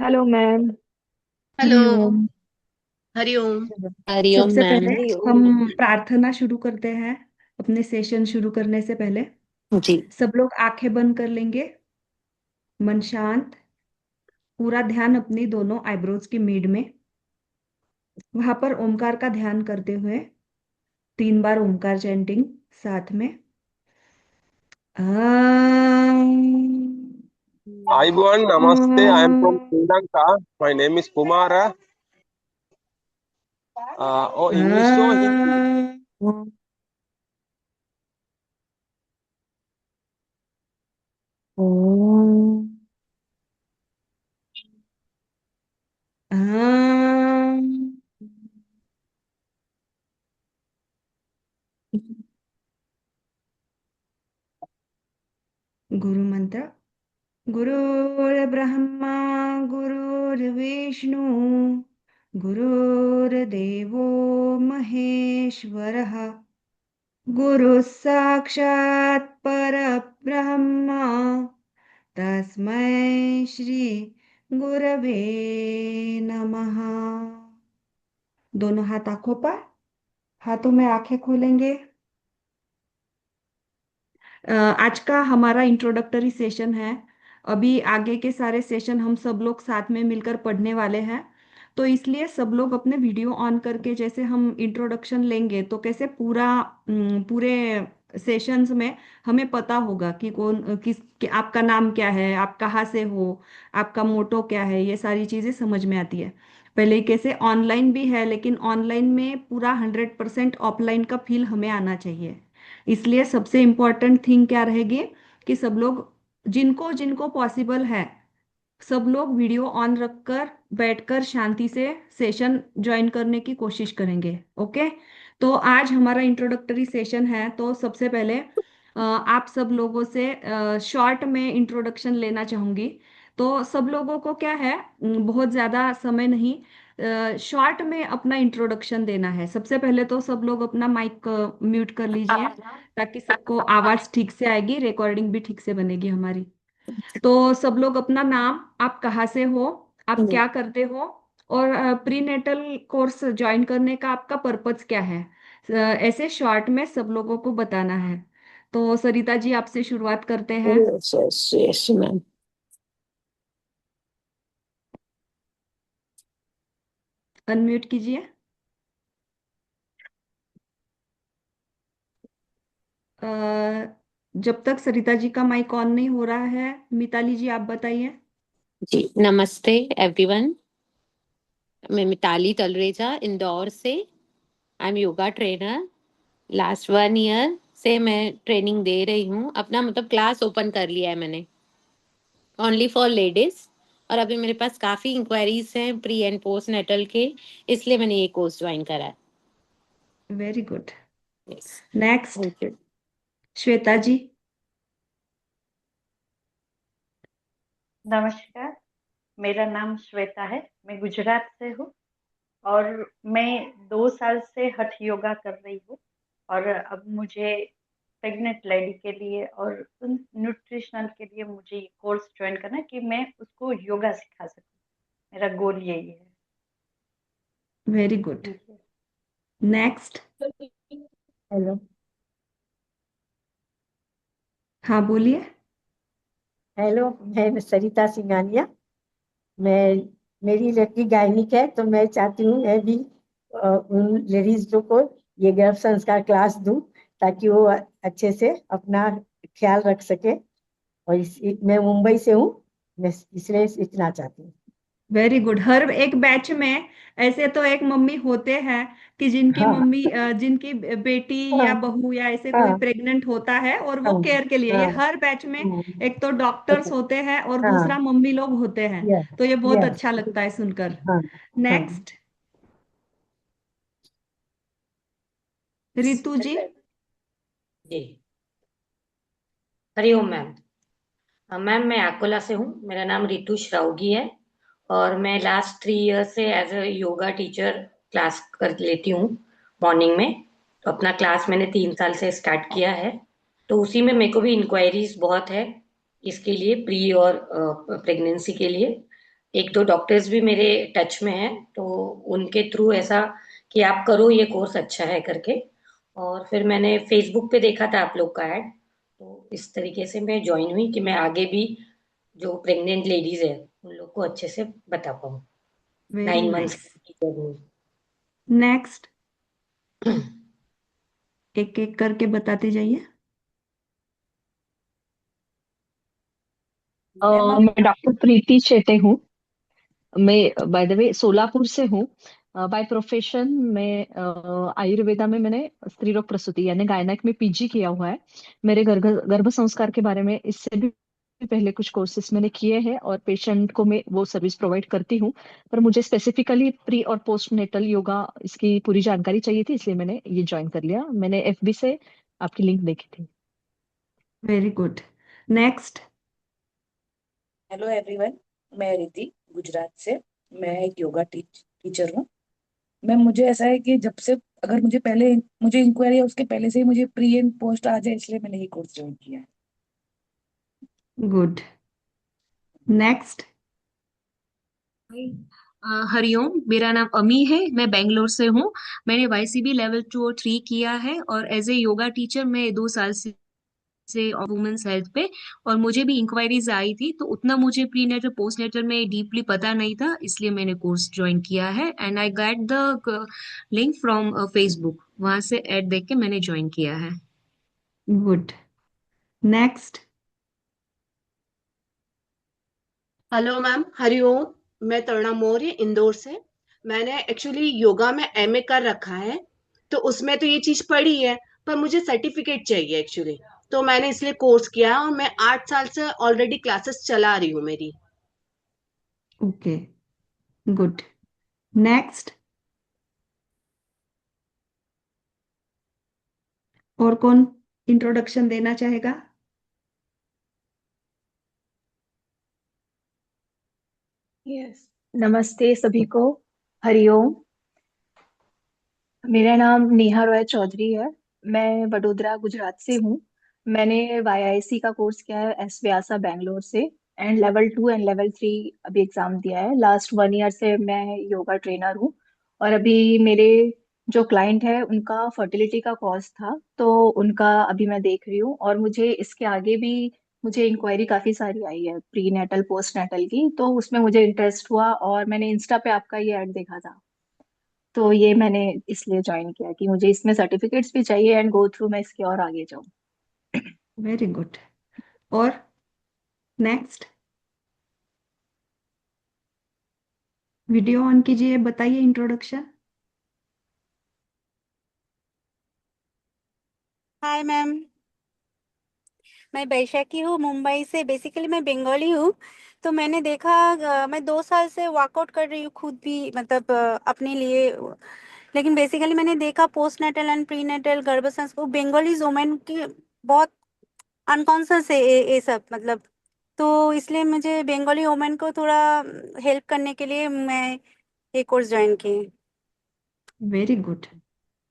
Hello ma'am. Hello. Hariom. Hariom. Hariom सबसे ma'am. पहले हम प्रार्थना शुरू करते हैं। अपने सेशन शुरू करने से पहले जी। सब लोग आंखें बंद कर लेंगे। मन शांत। पूरा ध्यान अपनी दोनों आईब्रोज की मीड में। वहां पर ओमकार का ध्यान करते हुए 3 बार ओमकार चैंटिंग साथ में। आम, Hi everyone, Namaste. I am from आम, Sri Lanka. My name is Kumara. Oh, English or Hindi? आम, ओम, आम। गुरु मंत्र। गुरुर्ब्रह्मा गुरुर्विष्णु गुरुर्देवो महेश्वरः। गुरुः साक्षात् परब्रह्म तस्मै श्री गुरवे नमः। दोनों हाथ आंखों पर। हाथों में आंखें खोलेंगे। आज का हमारा इंट्रोडक्टरी सेशन है। अभी आगे के सारे सेशन हम सब लोग साथ में मिलकर पढ़ने वाले हैं। तो इसलिए सब लोग अपने वीडियो ऑन करके जैसे हम इंट्रोडक्शन लेंगे तो कैसे पूरे सेशंस में हमें पता होगा कि कि आपका नाम क्या है, आप कहाँ से हो, आपका मोटो क्या है, ये सारी चीजें समझ में आती है। पहले कैसे ऑनलाइन भी है, लेकिन ऑनलाइन में पूरा 100% ऑफलाइन का फील हमें आना चाहिए। इसलिए सबसे इम्पोर्टेंट थिंग क्या रहेगी कि सब लोग जिनको जिनको पॉसिबल है सब लोग वीडियो ऑन रखकर बैठकर शांति से सेशन ज्वाइन करने की कोशिश करेंगे। ओके। तो आज हमारा इंट्रोडक्टरी सेशन है, तो सबसे पहले आप सब लोगों से शॉर्ट में इंट्रोडक्शन लेना चाहूंगी। तो सब लोगों को क्या है, बहुत ज़्यादा समय नहीं, शॉर्ट में अपना इंट्रोडक्शन देना है। सबसे पहले तो सब लोग अपना माइक म्यूट कर लीजिए ताकि सबको आवाज़ ठीक से आएगी, रिकॉर्डिंग भी ठीक से बनेगी हमारी। तो सब लोग अपना नाम, आप कहाँ से हो, आप क्या करते हो, और प्री नेटल कोर्स ज्वाइन करने का आपका पर्पस क्या है, ऐसे शॉर्ट में सब लोगों को बताना है। तो सरिता जी आपसे शुरुआत करते हैं। Yes yes yes ma'am. Unmute कीजिए। अ, जब तक सरिता जी का माइक ऑन नहीं हो रहा है, मिताली जी आप बताइए। जी नमस्ते एवरीवन। मैं मिताली तलरेजा इंदौर से। I am yoga trainer. Last 1 year से मैं ट्रेनिंग दे रही हूँ। अपना मतलब क्लास ओपन कर लिया है मैंने, ओनली फॉर लेडीज। और अभी मेरे पास काफी इंक्वायरीज हैं प्री एंड पोस्ट नेटल के, इसलिए मैंने ये कोर्स ज्वाइन करा है। Very good. Yes. Next. Thank you. Shweta ji. नमस्कार। मेरा नाम श्वेता है। मैं गुजरात से हूँ और मैं 2 साल से हठ योगा कर रही हूँ। और अब मुझे प्रेग्नेंट लेडी के लिए और उन न्यूट्रिशनल के लिए मुझे ये कोर्स ज्वाइन करना है कि मैं उसको योगा सिखा सकूँ। मेरा गोल यही है। Very good. Thank you. Next. Hello. हाँ बोलिए। हेलो, मैं सरिता सिंघानिया। मैं मेरी लड़की गायनिक है, तो मैं चाहती हूँ मैं भी उन लेडीज को ये गर्भ संस्कार क्लास दूं ताकि वो अच्छे से अपना ख्याल रख सके। और मैं मुंबई से हूँ, मैं इसलिए सीखना चाहती हूँ। Very good. हर एक बैच में ऐसे तो एक मम्मी होते हैं कि जिनकी हाँ मम्मी जिनकी बेटी या हाँ बहू या ऐसे कोई हाँ प्रेग्नेंट होता है और वो हाँ केयर के लिए, ये हाँ हर बैच में हाँ। एक तो डॉक्टर्स अच्छा। होते हैं और हाँ। दूसरा मम्मी लोग होते हैं। यस तो ये बहुत यस। अच्छा लगता है सुनकर। हाँ हाँ। नेक्स्ट। रितु जी। जी। हरिओम मैम। मैम मैं अकोला से हूँ। मेरा नाम रितु श्रावगी है और मैं लास्ट 3 ईयर से as a yoga teacher class कर लेती हूँ मॉर्निंग में। तो अपना क्लास मैंने 3 साल से स्टार्ट किया है। तो उसी में मेरे को भी इंक्वायरीज बहुत है इसके लिए, प्री और प्रेगनेंसी के लिए। एक दो डॉक्टर्स भी मेरे टच में हैं, तो उनके थ्रू ऐसा कि आप करो ये कोर्स अच्छा है करके। और फिर मैंने फेसबुक पे देखा था आप लोग का ऐड, तो इस तरीके से मैं ज्वाइन हुई कि मैं आगे भी जो प्रेग्नेंट लेडीज है उन लोग को अच्छे से बता पाऊँ। Very 9 months nice. की जर्नी। नेक्स्ट, एक एक करके बताते जाइए। मैं डॉक्टर प्रीति चेटे हूँ। मैं बाय द वे सोलापुर से हूँ। बाय प्रोफेशन मैं आयुर्वेदा में मैंने स्त्री रोग प्रसूति यानी गायनेक में पीजी किया हुआ है। मेरे गर्भ गर्भ संस्कार के बारे में इससे भी पहले कुछ कोर्सेज मैंने किए हैं और पेशेंट को मैं वो सर्विस प्रोवाइड करती हूँ। पर मुझे स्पेसिफिकली प्री और पोस्ट नेटल योगा इसकी पूरी जानकारी चाहिए थी, इसलिए मैंने ये ज्वाइन कर लिया। मैंने एफबी से आपकी लिंक देखी थी। Very good. Next. Hello everyone, मैं रिति गुजरात से। मैं एक योगा टीचर हूँ। मुझे ऐसा है कि जब से अगर मुझे इंक्वायरी है उसके पहले से ही मुझे प्री एंड पोस्ट आ जाए, इसलिए मैंने ये कोर्स ज्वाइन किया है। गुड। नेक्स्ट। हरिओम, मेरा नाम अमी है। मैं बेंगलोर से हूँ। मैंने वाईसीबी लेवल 2 और 3 किया है और एज ए योगा टीचर मैं 2 साल से वुमेन्स हेल्थ पे। और मुझे भी इंक्वायरीज आई थी, तो उतना मुझे प्री नेटल पोस्ट नेटल में डीपली पता नहीं था, इसलिए मैंने कोर्स ज्वाइन किया है। And I get the link from Facebook, वहां से ऐड देख के मैंने ज्वाइन किया है। Good. Next. Hello ma'am, Hariom. मैं तरुणा मौर्य, इंदौर से। मैंने एक्चुअली योगा में एमए कर रखा है, तो उसमें तो ये चीज पढ़ी है, पर मुझे सर्टिफिकेट चाहिए एक्चुअली। तो मैंने इसलिए कोर्स किया है और मैं 8 साल से ऑलरेडी क्लासेस चला रही हूँ मेरी। ओके। गुड। नेक्स्ट। और कौन इंट्रोडक्शन देना चाहेगा? यस, नमस्ते सभी को। हरिओम। मेरा नाम नेहा रॉय चौधरी है। मैं वडोदरा गुजरात से हूँ। मैंने वाईआईसी का कोर्स किया है एस व्यासा बैंगलोर से, एंड लेवल 2 एंड लेवल 3 अभी एग्जाम दिया है। लास्ट 1 ईयर से मैं योगा ट्रेनर हूँ। और अभी मेरे जो क्लाइंट है उनका फर्टिलिटी का कॉज था, तो उनका अभी मैं देख रही हूँ। और मुझे इसके आगे भी मुझे इंक्वायरी काफी सारी आई है प्री नेटल पोस्ट नेटल की, तो उसमें मुझे इंटरेस्ट हुआ और मैंने इंस्टा पे आपका ये ऐड देखा था, तो ये मैंने इसलिए ज्वाइन किया कि मुझे इसमें सर्टिफिकेट्स भी चाहिए एंड गो थ्रू मैं इसके और आगे जाऊँ। Very good. और नेक्स्ट। वीडियो ऑन कीजिए, बताइए इंट्रोडक्शन। हाय मैम, मैं बैशाखी हूँ मुंबई से। बेसिकली मैं बंगाली हूँ। तो मैंने देखा, मैं 2 साल से वर्कआउट कर रही हूँ खुद भी, मतलब अपने लिए। लेकिन बेसिकली मैंने देखा post natal and pre natal गर्भसंस्कार बंगाली वुमेन की बहुत अनकॉन्शियस है ये सब, मतलब। तो इसलिए मुझे बंगाली वुमेन को थोड़ा हेल्प करने के लिए मैं ये कोर्स ज्वाइन की। Very good.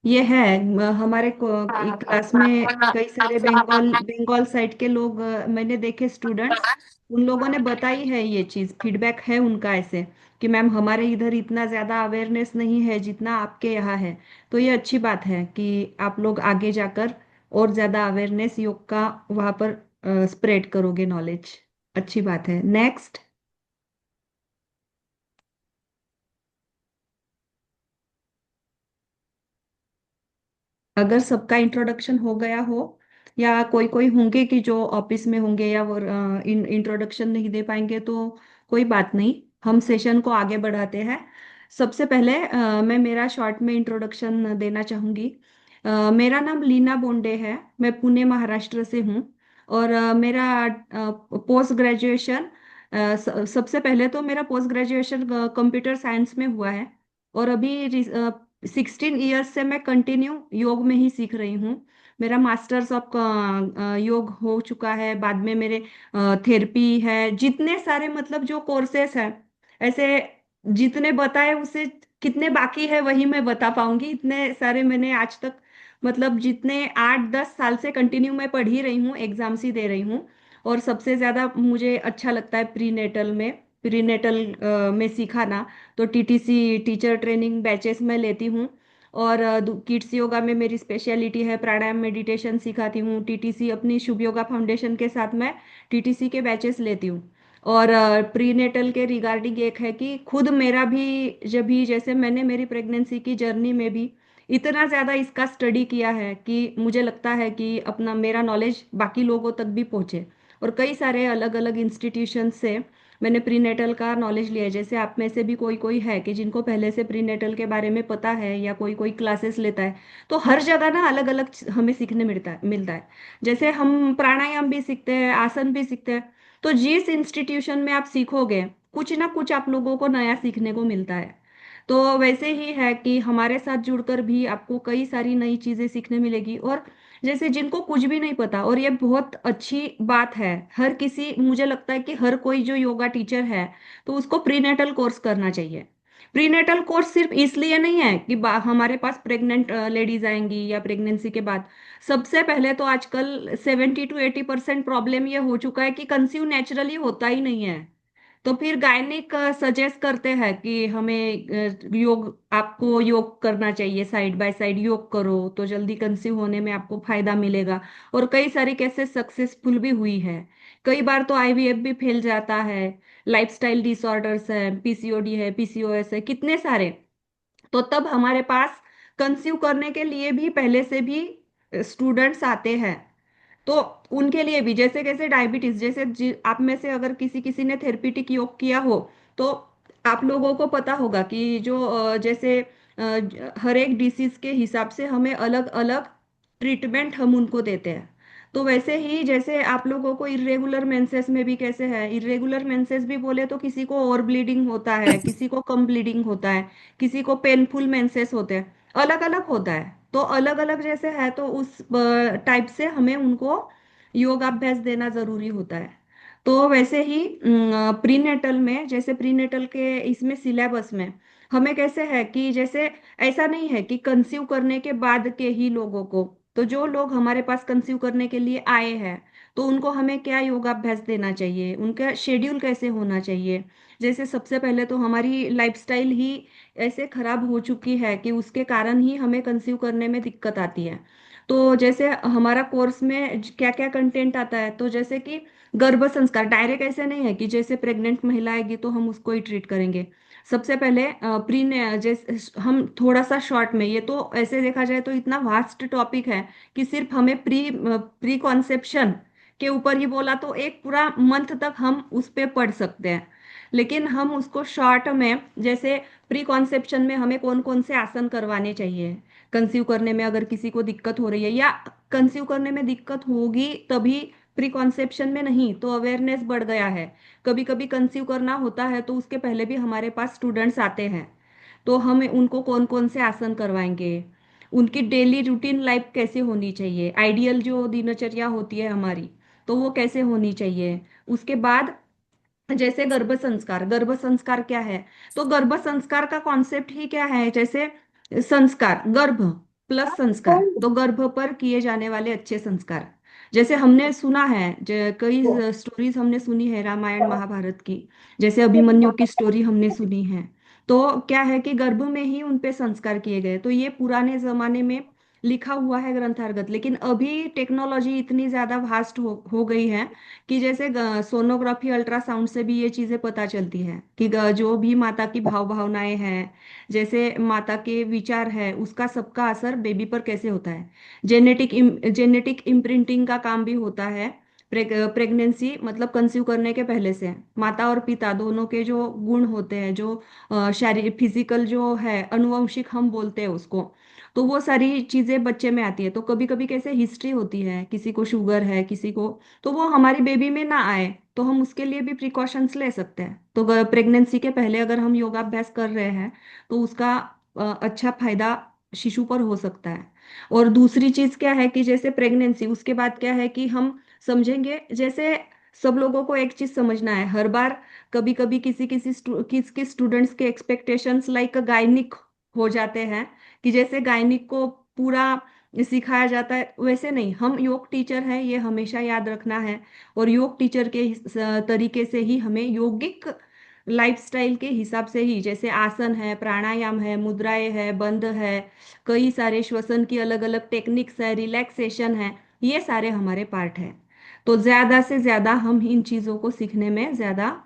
ये है हमारे क्लास में कई सारे बंगाल साइड के लोग मैंने देखे स्टूडेंट्स। उन लोगों ने बताई है ये चीज, फीडबैक है उनका ऐसे कि मैम हमारे इधर इतना ज्यादा अवेयरनेस नहीं है जितना आपके यहाँ है। तो ये अच्छी बात है कि आप लोग आगे जाकर और ज्यादा अवेयरनेस योग का वहां पर स्प्रेड करोगे नॉलेज। अच्छी बात है। नेक्स्ट। अगर सबका इंट्रोडक्शन हो गया हो, या कोई कोई होंगे कि जो ऑफिस में होंगे या वो इंट्रोडक्शन नहीं दे पाएंगे, तो कोई बात नहीं, हम सेशन को आगे बढ़ाते हैं। सबसे पहले मैं मेरा शॉर्ट में इंट्रोडक्शन देना चाहूँगी। मेरा नाम लीना बोंडे है। मैं पुणे महाराष्ट्र से हूँ। और मेरा पोस्ट ग्रेजुएशन, सबसे पहले तो मेरा पोस्ट ग्रेजुएशन कंप्यूटर साइंस में हुआ है। और अभी 16 ईयर्स से मैं कंटिन्यू योग में ही सीख रही हूँ। मेरा मास्टर्स ऑफ योग हो चुका है। बाद में मेरे थेरेपी है, जितने सारे मतलब जो कोर्सेस हैं ऐसे, जितने बताए उससे कितने बाकी है वही मैं बता पाऊंगी। इतने सारे मैंने आज तक, मतलब जितने 8-10 साल से कंटिन्यू मैं पढ़ ही रही हूँ, एग्जाम्स ही दे रही हूँ। और सबसे ज्यादा मुझे अच्छा लगता है प्री नेटल में प्रीनेटल में सीखा ना, तो टीटीसी टीचर ट्रेनिंग बैचेस में लेती हूँ। और किड्स योगा में मेरी स्पेशलिटी है प्राणायाम मेडिटेशन सिखाती हूँ। टीटीसी अपनी शुभ योगा फाउंडेशन के साथ मैं टीटीसी के बैचेस लेती हूँ। और प्रीनेटल के रिगार्डिंग एक है कि खुद मेरा भी जब भी जैसे मैंने मेरी प्रेगनेंसी की जर्नी में भी इतना ज़्यादा इसका स्टडी किया है कि मुझे लगता है कि अपना मेरा नॉलेज बाकी लोगों तक भी पहुँचे। और कई सारे अलग अलग इंस्टीट्यूशन से मैंने प्रीनेटल का नॉलेज लिया है। जैसे आप में से भी कोई कोई है कि जिनको पहले से प्रीनेटल के बारे में पता है या कोई कोई क्लासेस लेता है, तो हर जगह ना अलग अलग हमें सीखने मिलता है। जैसे हम प्राणायाम भी सीखते हैं, आसन भी सीखते हैं। तो जिस इंस्टीट्यूशन में आप सीखोगे, कुछ ना कुछ आप लोगों को नया सीखने को मिलता है। तो वैसे ही है कि हमारे साथ जुड़कर भी आपको कई सारी नई चीजें सीखने मिलेगी। और जैसे जिनको कुछ भी नहीं पता, और ये बहुत अच्छी बात है, हर किसी, मुझे लगता है कि हर कोई जो योगा टीचर है तो उसको प्रीनेटल कोर्स करना चाहिए। प्रीनेटल कोर्स सिर्फ इसलिए नहीं है कि हमारे पास प्रेग्नेंट लेडीज आएंगी या प्रेगनेंसी के बाद। सबसे पहले तो आजकल 70 to 80% प्रॉब्लम ये हो चुका है कि कंसीव नेचुरली होता ही नहीं है। तो फिर गायनिक सजेस्ट करते हैं कि हमें योग, आपको योग करना चाहिए, साइड बाय साइड योग करो तो जल्दी कंसीव होने में आपको फायदा मिलेगा। और कई सारी केसेस सक्सेसफुल भी हुई है। कई बार तो आईवीएफ भी फैल जाता है। लाइफस्टाइल डिसऑर्डर्स है, पीसीओडी है, पीसीओएस है, कितने सारे। तो तब हमारे पास कंसीव करने के लिए भी पहले से भी स्टूडेंट्स आते हैं। तो उनके लिए भी, जैसे कैसे डायबिटीज, जैसे आप में से अगर किसी किसी ने थेरेपीटिक योग किया हो तो आप लोगों को पता होगा कि जो जैसे हर एक डिसीज के हिसाब से हमें अलग अलग ट्रीटमेंट हम उनको देते हैं। तो वैसे ही जैसे आप लोगों को इरेगुलर मेंसेस में भी कैसे है, इरेगुलर मेंसेस भी बोले तो किसी को और ब्लीडिंग होता है, किसी को कम ब्लीडिंग होता है, किसी को पेनफुल मेंसेस होते हैं, अलग अलग होता है। तो अलग अलग जैसे है तो उस टाइप से हमें उनको योगाभ्यास देना जरूरी होता है। तो वैसे ही प्रीनेटल में, जैसे प्रीनेटल के इसमें सिलेबस में हमें कैसे है कि जैसे ऐसा नहीं है कि कंसीव करने के बाद के ही लोगों को, तो जो लोग हमारे पास कंसीव करने के लिए आए हैं तो उनको हमें क्या योगाभ्यास देना चाहिए, उनका शेड्यूल कैसे होना चाहिए। जैसे सबसे पहले तो हमारी लाइफस्टाइल ही ऐसे खराब हो चुकी है कि उसके कारण ही हमें कंसीव करने में दिक्कत आती है। तो जैसे हमारा कोर्स में क्या क्या कंटेंट आता है, तो जैसे कि गर्भ संस्कार डायरेक्ट ऐसे नहीं है कि जैसे प्रेग्नेंट महिला आएगी तो हम उसको ही ट्रीट करेंगे। सबसे पहले प्री जैसे हम थोड़ा सा शॉर्ट में, ये तो ऐसे देखा जाए तो इतना वास्ट टॉपिक है कि सिर्फ हमें प्री प्री कॉन्सेप्शन के ऊपर ही बोला तो एक पूरा मंथ तक हम उस पे पढ़ सकते हैं। लेकिन हम उसको शॉर्ट में, जैसे प्री कॉन्सेप्शन में हमें कौन कौन से आसन करवाने चाहिए कंसीव करने में, अगर किसी को दिक्कत हो रही है, या कंसीव करने में दिक्कत होगी तभी, प्री कॉन्सेप्शन में नहीं, तो अवेयरनेस बढ़ गया है। कभी कभी कंसीव करना होता है तो उसके पहले भी हमारे पास स्टूडेंट्स आते हैं, तो हम उनको कौन कौन से आसन करवाएंगे, उनकी डेली रूटीन लाइफ कैसे होनी चाहिए, आइडियल जो दिनचर्या होती है हमारी, तो वो कैसे होनी चाहिए। उसके बाद जैसे गर्भ संस्कार, गर्भ संस्कार क्या है, तो गर्भ संस्कार का कॉन्सेप्ट ही क्या है, जैसे संस्कार, गर्भ प्लस संस्कार, तो गर्भ पर किए जाने वाले अच्छे संस्कार। जैसे हमने सुना है, कई स्टोरीज हमने सुनी है रामायण महाभारत की, जैसे अभिमन्यु की स्टोरी हमने सुनी है। तो क्या है कि गर्भ में ही उन पे संस्कार किए गए, तो ये पुराने जमाने में लिखा हुआ है ग्रंथार्गत। लेकिन अभी टेक्नोलॉजी इतनी ज्यादा वास्ट हो गई है कि जैसे सोनोग्राफी अल्ट्रासाउंड से भी ये चीजें पता चलती है कि जो भी माता की भाव भावनाएं हैं, जैसे माता के विचार है, उसका सबका असर बेबी पर कैसे होता है। जेनेटिक इम्प्रिंटिंग का काम भी होता है। प्रेगनेंसी मतलब कंसीव करने के पहले से माता और पिता दोनों के जो गुण होते हैं, जो शारीरिक फिजिकल जो है, अनुवंशिक हम बोलते हैं उसको, तो वो सारी चीजें बच्चे में आती है। तो कभी कभी कैसे हिस्ट्री होती है, किसी को शुगर है, किसी को, तो वो हमारी बेबी में ना आए, तो हम उसके लिए भी प्रिकॉशंस ले सकते हैं। तो प्रेगनेंसी के पहले अगर हम योगाभ्यास कर रहे हैं तो उसका अच्छा फायदा शिशु पर हो सकता है। और दूसरी चीज क्या है कि जैसे प्रेगनेंसी, उसके बाद क्या है कि हम समझेंगे, जैसे सब लोगों को एक चीज समझना है हर बार, कभी कभी किसी स्टूडेंट्स के एक्सपेक्टेशंस लाइक गायनिक हो जाते हैं कि जैसे गायनिक को पूरा सिखाया जाता है, वैसे नहीं, हम योग टीचर हैं, ये हमेशा याद रखना है। और योग टीचर के तरीके से ही हमें योगिक लाइफस्टाइल के हिसाब से ही, जैसे आसन है, प्राणायाम है, मुद्राएं है, बंध है, कई सारे श्वसन की अलग अलग टेक्निक्स है, रिलैक्सेशन है, ये सारे हमारे पार्ट है। तो ज्यादा से ज्यादा हम इन चीजों को सीखने में ज्यादा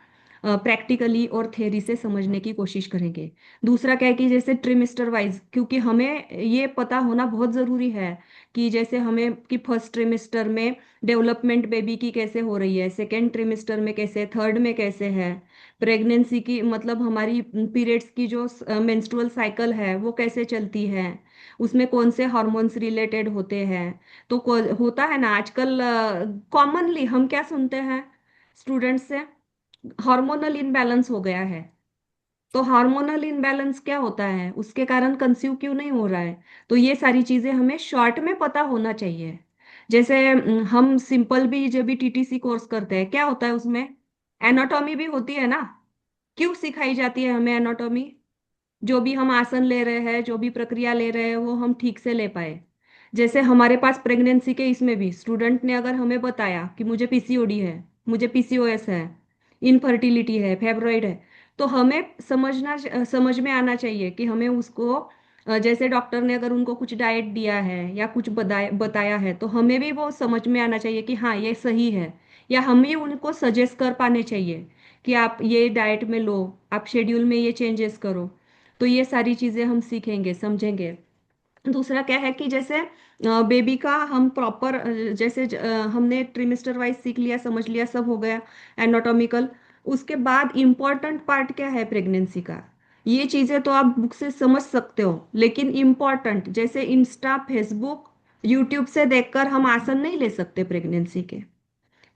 प्रैक्टिकली और थ्योरी से समझने की कोशिश करेंगे। दूसरा क्या है कि जैसे ट्रिमेस्टर वाइज, क्योंकि हमें ये पता होना बहुत जरूरी है कि जैसे हमें कि फर्स्ट ट्रिमेस्टर में डेवलपमेंट बेबी की कैसे हो रही है, सेकेंड ट्रिमेस्टर में कैसे, थर्ड में कैसे है, प्रेगनेंसी की मतलब हमारी पीरियड्स की जो मेंस्ट्रुअल साइकिल है वो कैसे चलती है, उसमें कौन से हार्मोन्स रिलेटेड होते हैं। तो होता है ना आजकल कॉमनली हम क्या सुनते हैं स्टूडेंट्स से, हार्मोनल इनबैलेंस हो गया है। तो हार्मोनल इनबैलेंस क्या होता है, उसके कारण कंसीव क्यों नहीं हो रहा है। तो ये सारी चीजें हमें शॉर्ट में पता होना चाहिए। जैसे हम सिंपल भी जब भी टीटीसी कोर्स करते हैं, क्या होता है उसमें एनाटॉमी भी होती है ना। क्यों सिखाई जाती है हमें एनाटॉमी, जो भी हम आसन ले रहे हैं, जो भी प्रक्रिया ले रहे हैं, वो हम ठीक से ले पाए। जैसे हमारे पास प्रेगनेंसी के इसमें भी स्टूडेंट ने अगर हमें बताया कि मुझे पीसीओडी है, मुझे पीसीओएस है, इनफर्टिलिटी है, फेब्रॉइड है, तो हमें समझ में आना चाहिए कि हमें उसको जैसे डॉक्टर ने अगर उनको कुछ डाइट दिया है या कुछ बताया है, तो हमें भी वो समझ में आना चाहिए कि हाँ ये सही है। या हम ही उनको सजेस्ट कर पाने चाहिए कि आप ये डाइट में लो, आप शेड्यूल में ये चेंजेस करो। तो ये सारी चीजें हम सीखेंगे, समझेंगे। दूसरा क्या है कि जैसे बेबी का हम प्रॉपर, जैसे हमने ट्रिमेस्टर वाइज सीख लिया, समझ लिया, सब हो गया एनाटॉमिकल। उसके बाद इम्पोर्टेंट पार्ट क्या है प्रेगनेंसी का, ये चीजें तो आप बुक से समझ सकते हो, लेकिन इम्पोर्टेंट जैसे इंस्टा, फेसबुक, यूट्यूब से देखकर हम आसन नहीं ले सकते प्रेगनेंसी के।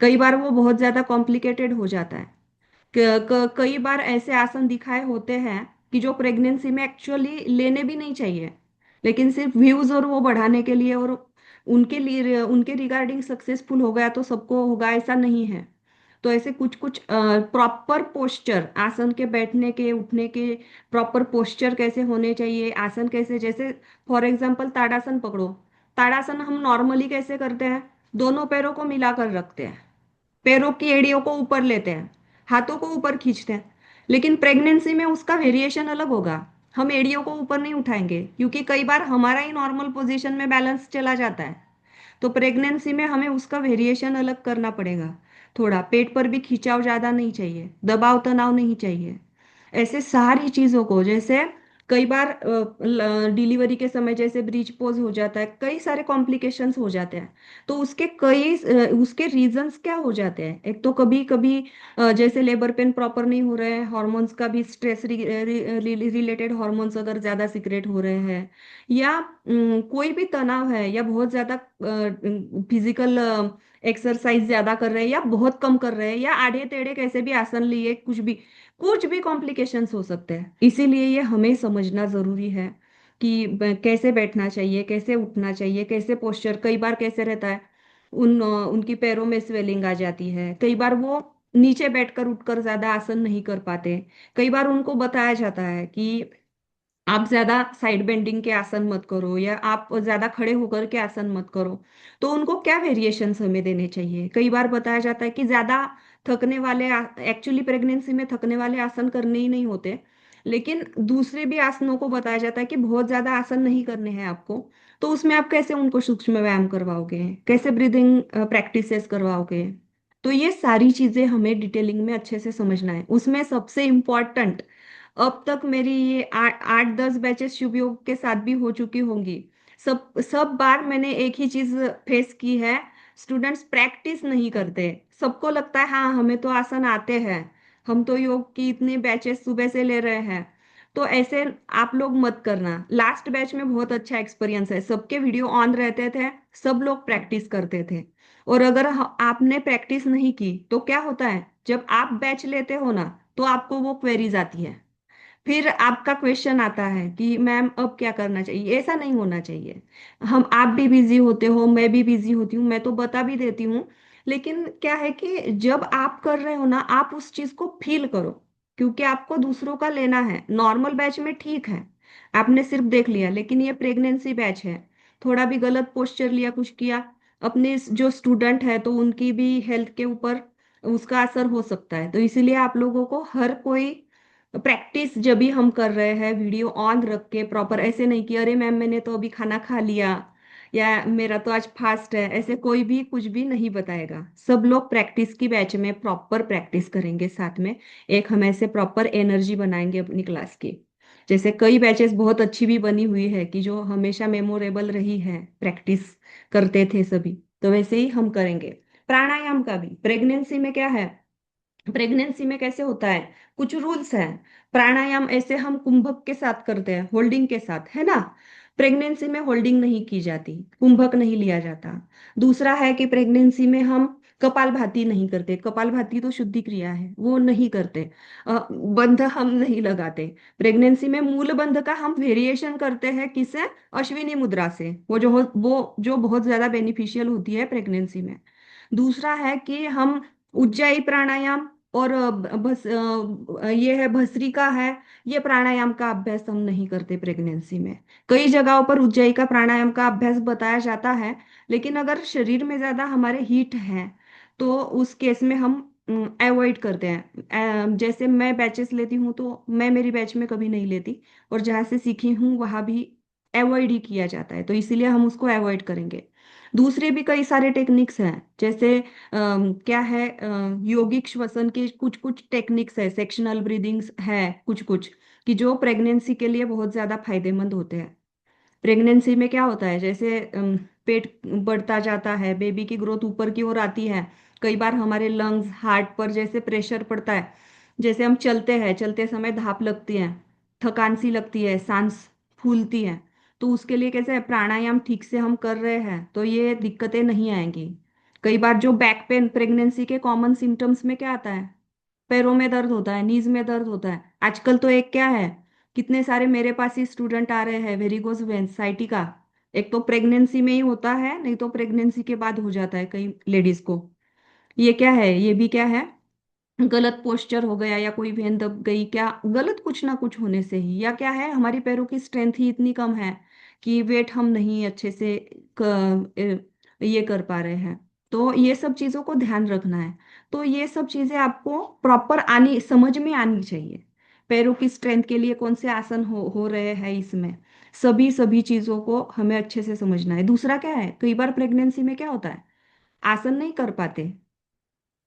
कई बार वो बहुत ज्यादा कॉम्प्लिकेटेड हो जाता है। कई बार ऐसे आसन दिखाए होते हैं कि जो प्रेगनेंसी में एक्चुअली लेने भी नहीं चाहिए, लेकिन सिर्फ व्यूज और वो बढ़ाने के लिए, और उनके लिए उनके रिगार्डिंग सक्सेसफुल हो गया तो सबको होगा ऐसा नहीं है। तो ऐसे कुछ कुछ प्रॉपर पोस्चर, आसन के बैठने के, उठने के प्रॉपर पोस्चर कैसे होने चाहिए, आसन कैसे, जैसे फॉर एग्जाम्पल ताड़ासन पकड़ो। ताड़ासन हम नॉर्मली कैसे करते हैं, दोनों पैरों को मिलाकर रखते हैं, पैरों की एड़ियों को ऊपर लेते हैं, हाथों को ऊपर खींचते हैं। लेकिन प्रेगनेंसी में उसका वेरिएशन अलग होगा। हम एड़ियों को ऊपर नहीं उठाएंगे, क्योंकि कई बार हमारा ही नॉर्मल पोजीशन में बैलेंस चला जाता है। तो प्रेगनेंसी में हमें उसका वेरिएशन अलग करना पड़ेगा। थोड़ा पेट पर भी खिंचाव ज्यादा नहीं चाहिए, दबाव तनाव नहीं चाहिए। ऐसे सारी चीजों को, जैसे कई बार डिलीवरी के समय जैसे ब्रीच पोज हो जाता है, कई सारे कॉम्प्लिकेशंस हो जाते हैं। तो उसके रीजंस क्या हो जाते हैं, एक तो कभी कभी जैसे लेबर पेन प्रॉपर नहीं हो रहे हैं, हॉर्मोन्स का भी स्ट्रेस रिलेटेड हॉर्मोन्स अगर ज्यादा सिक्रेट हो रहे हैं, या कोई भी तनाव है, या बहुत ज्यादा फिजिकल एक्सरसाइज ज्यादा कर रहे हैं या बहुत कम कर रहे हैं, या आड़े टेढ़े कैसे भी आसन लिए, कुछ भी कॉम्प्लिकेशंस हो सकते हैं। इसीलिए ये हमें समझना जरूरी है कि कैसे बैठना चाहिए, कैसे उठना चाहिए, कैसे पोस्चर, कई बार कैसे रहता है, उनकी पैरों में स्वेलिंग आ जाती है, कई बार वो नीचे बैठकर उठकर ज्यादा आसन नहीं कर पाते। कई बार उनको बताया जाता है कि आप ज्यादा साइड बेंडिंग के आसन मत करो, या आप ज्यादा खड़े होकर के आसन मत करो। तो उनको क्या वेरिएशंस हमें देने चाहिए। कई बार बताया जाता है कि ज्यादा थकने वाले, एक्चुअली प्रेगनेंसी में थकने वाले आसन करने ही नहीं होते, लेकिन दूसरे भी आसनों को बताया जाता है कि बहुत ज्यादा आसन नहीं करने हैं आपको। तो उसमें आप कैसे उनको सूक्ष्म व्यायाम करवाओगे, कैसे ब्रीदिंग प्रैक्टिसेस करवाओगे। तो ये सारी चीजें हमें डिटेलिंग में अच्छे से समझना है। उसमें सबसे इम्पोर्टेंट, अब तक मेरी ये 8-10 बैचेस शुभ योग के साथ भी हो चुकी होंगी, सब सब बार मैंने एक ही चीज फेस की है, स्टूडेंट्स प्रैक्टिस नहीं करते। सबको लगता है हाँ हमें तो आसन आते हैं, हम तो योग की इतने बैचेस सुबह से ले रहे हैं। तो ऐसे आप लोग मत करना। लास्ट बैच में बहुत अच्छा एक्सपीरियंस है, सबके वीडियो ऑन रहते थे, सब लोग प्रैक्टिस करते थे। और अगर आपने प्रैक्टिस नहीं की तो क्या होता है, जब आप बैच लेते हो ना, तो आपको वो क्वेरीज आती है, फिर आपका क्वेश्चन आता है कि मैम अब क्या करना चाहिए। ऐसा नहीं होना चाहिए। आप भी बिजी होते हो, मैं भी बिजी होती हूँ, मैं तो बता भी देती हूँ, लेकिन क्या है कि जब आप कर रहे हो ना, आप उस चीज को फील करो, क्योंकि आपको दूसरों का लेना है। नॉर्मल बैच में ठीक है, आपने सिर्फ देख लिया, लेकिन ये प्रेगनेंसी बैच है, थोड़ा भी गलत पोस्चर लिया, कुछ किया, अपने जो स्टूडेंट है तो उनकी भी हेल्थ के ऊपर उसका असर हो सकता है। तो इसीलिए आप लोगों को हर कोई प्रैक्टिस जब भी हम कर रहे हैं वीडियो ऑन रख के प्रॉपर, ऐसे नहीं कि अरे मैम मैंने तो अभी खाना खा लिया या मेरा तो आज फास्ट है, ऐसे कोई भी कुछ भी नहीं बताएगा। सब लोग प्रैक्टिस की बैच में प्रॉपर प्रैक्टिस करेंगे साथ में। एक हम ऐसे प्रॉपर एनर्जी बनाएंगे अपनी क्लास की। जैसे कई बैचेस बहुत अच्छी भी बनी हुई है कि जो हमेशा मेमोरेबल रही है, प्रैक्टिस करते थे सभी, तो वैसे ही हम करेंगे। प्राणायाम का भी प्रेगनेंसी में क्या है, प्रेगनेंसी में कैसे होता है, कुछ रूल्स हैं। प्राणायाम ऐसे हम कुंभक के साथ करते हैं, होल्डिंग के साथ, है ना। प्रेगनेंसी में होल्डिंग नहीं की जाती, कुंभक नहीं लिया जाता। दूसरा है कि प्रेगनेंसी में हम कपालभाति नहीं करते, कपालभाति तो शुद्धि क्रिया है, वो नहीं करते। बंध हम नहीं लगाते प्रेगनेंसी में। मूल बंध का हम वेरिएशन करते हैं, किससे, अश्विनी मुद्रा से, वो जो बहुत ज्यादा बेनिफिशियल होती है प्रेगनेंसी में। दूसरा है कि हम उज्जाई प्राणायाम और ये है भस्त्रिका है, ये प्राणायाम का अभ्यास हम नहीं करते प्रेगनेंसी में। कई जगहों पर उज्जाई का प्राणायाम का अभ्यास बताया जाता है, लेकिन अगर शरीर में ज्यादा हमारे हीट है तो उस केस में हम अवॉइड करते हैं। जैसे मैं बैचेस लेती हूँ तो मैं मेरी बैच में कभी नहीं लेती, और जहाँ से सीखी हूँ वहां भी अवॉइड ही किया जाता है, तो इसीलिए हम उसको अवॉइड करेंगे। दूसरे भी कई सारे टेक्निक्स हैं, जैसे क्या है, योगिक श्वसन के कुछ कुछ टेक्निक्स है, सेक्शनल ब्रीदिंग्स है कुछ कुछ, कि जो प्रेगनेंसी के लिए बहुत ज्यादा फायदेमंद होते हैं। प्रेगनेंसी में क्या होता है, जैसे पेट बढ़ता जाता है, बेबी की ग्रोथ ऊपर की ओर आती है, कई बार हमारे लंग्स हार्ट पर जैसे प्रेशर पड़ता है, जैसे हम चलते हैं, चलते समय धाप लगती है, थकान सी लगती है, सांस फूलती है, तो उसके लिए कैसे प्राणायाम ठीक से हम कर रहे हैं तो ये दिक्कतें नहीं आएंगी। कई बार जो बैक पेन प्रेगनेंसी के कॉमन सिम्टम्स में क्या आता है, पैरों में दर्द होता है, नीज में दर्द होता है। आजकल तो एक क्या है, कितने सारे मेरे पास ही स्टूडेंट आ रहे हैं वेरिकोज वेन्स साइटिका, एक तो प्रेगनेंसी में ही होता है, नहीं तो प्रेगनेंसी के बाद हो जाता है कई लेडीज को। ये क्या है, ये भी क्या है, गलत पोस्चर हो गया, या कोई वेन दब गई, क्या गलत कुछ ना कुछ होने से ही, या क्या है हमारी पैरों की स्ट्रेंथ ही इतनी कम है कि वेट हम नहीं अच्छे से ये कर पा रहे हैं। तो ये सब चीजों को ध्यान रखना है। तो ये सब चीजें आपको प्रॉपर आनी, समझ में आनी चाहिए। पैरों की स्ट्रेंथ के लिए कौन से आसन हो रहे हैं इसमें, सभी सभी चीजों को हमें अच्छे से समझना है। दूसरा क्या है, कई बार प्रेगनेंसी में क्या होता है, आसन नहीं कर पाते,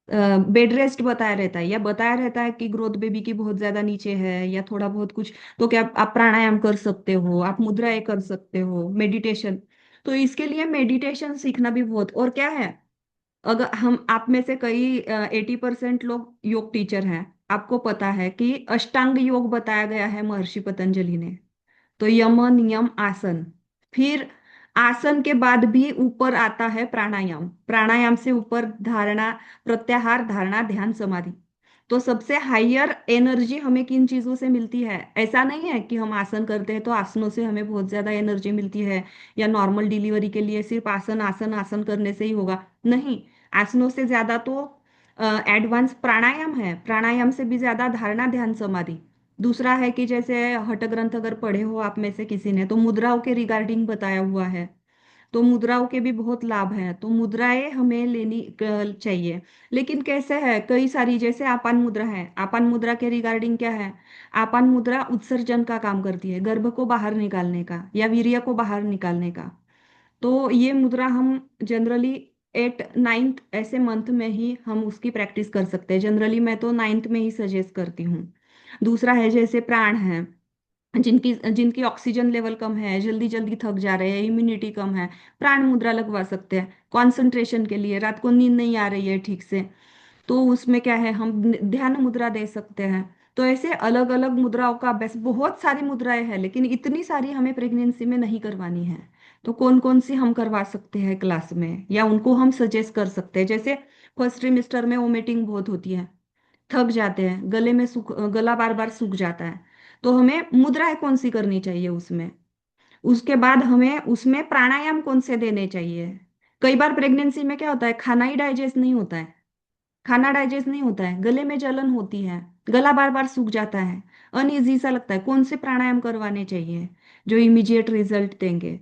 बेड रेस्ट बताया रहता है, या बताया रहता है कि ग्रोथ बेबी की बहुत ज्यादा नीचे है या थोड़ा बहुत कुछ, तो क्या आप प्राणायाम कर सकते हो, आप मुद्राएं कर सकते हो, मेडिटेशन। तो इसके लिए मेडिटेशन सीखना भी बहुत, और क्या है, अगर हम आप में से कई 80% लोग योग टीचर हैं, आपको पता है कि अष्टांग योग बताया गया है महर्षि पतंजलि ने। तो यम नियम आसन, फिर आसन के बाद भी ऊपर आता है प्राणायाम, प्राणायाम से ऊपर धारणा, प्रत्याहार, धारणा, ध्यान, समाधि। तो सबसे हाइयर एनर्जी हमें किन चीजों से मिलती है, ऐसा नहीं है कि हम आसन करते हैं तो आसनों से हमें बहुत ज्यादा एनर्जी मिलती है, या नॉर्मल डिलीवरी के लिए सिर्फ आसन आसन आसन करने से ही होगा, नहीं। आसनों से ज्यादा तो एडवांस प्राणायाम है, प्राणायाम से भी ज्यादा धारणा, ध्यान, समाधि। दूसरा है कि जैसे हठ ग्रंथ अगर पढ़े हो आप में से किसी ने, तो मुद्राओं के रिगार्डिंग बताया हुआ है, तो मुद्राओं के भी बहुत लाभ हैं, तो मुद्राएं हमें लेनी चाहिए। लेकिन कैसे है, कई सारी, जैसे आपान मुद्रा है, आपान मुद्रा के रिगार्डिंग क्या है, आपान मुद्रा उत्सर्जन का काम करती है, गर्भ को बाहर निकालने का या वीर्य को बाहर निकालने का। तो ये मुद्रा हम जनरली 8 9 ऐसे मंथ में ही हम उसकी प्रैक्टिस कर सकते हैं, जनरली मैं तो 9 में ही सजेस्ट करती हूँ। दूसरा है जैसे प्राण है, जिनकी जिनकी ऑक्सीजन लेवल कम है, जल्दी जल्दी थक जा रहे हैं, इम्यूनिटी कम है, प्राण मुद्रा लगवा सकते हैं। कंसंट्रेशन के लिए, रात को नींद नहीं आ रही है ठीक से, तो उसमें क्या है, हम ध्यान मुद्रा दे सकते हैं। तो ऐसे अलग अलग मुद्राओं का अभ्यास, बहुत सारी मुद्राएं हैं, लेकिन इतनी सारी हमें प्रेगनेंसी में नहीं करवानी है। तो कौन कौन सी हम करवा सकते हैं क्लास में, या उनको हम सजेस्ट कर सकते हैं, जैसे फर्स्ट ट्रिमेस्टर में वोमिटिंग बहुत होती है, थक जाते हैं, गले में गला बार बार सूख जाता है, तो हमें मुद्राएं कौन सी करनी चाहिए उसमें। उसके बाद हमें उसमें प्राणायाम कौन से देने चाहिए। कई बार प्रेगनेंसी में क्या होता है, खाना ही डाइजेस्ट नहीं होता है, खाना डाइजेस्ट नहीं होता है, गले में जलन होती है, गला बार बार सूख जाता है, अनईजी सा लगता है, कौन से प्राणायाम करवाने चाहिए जो इमीडिएट रिजल्ट देंगे।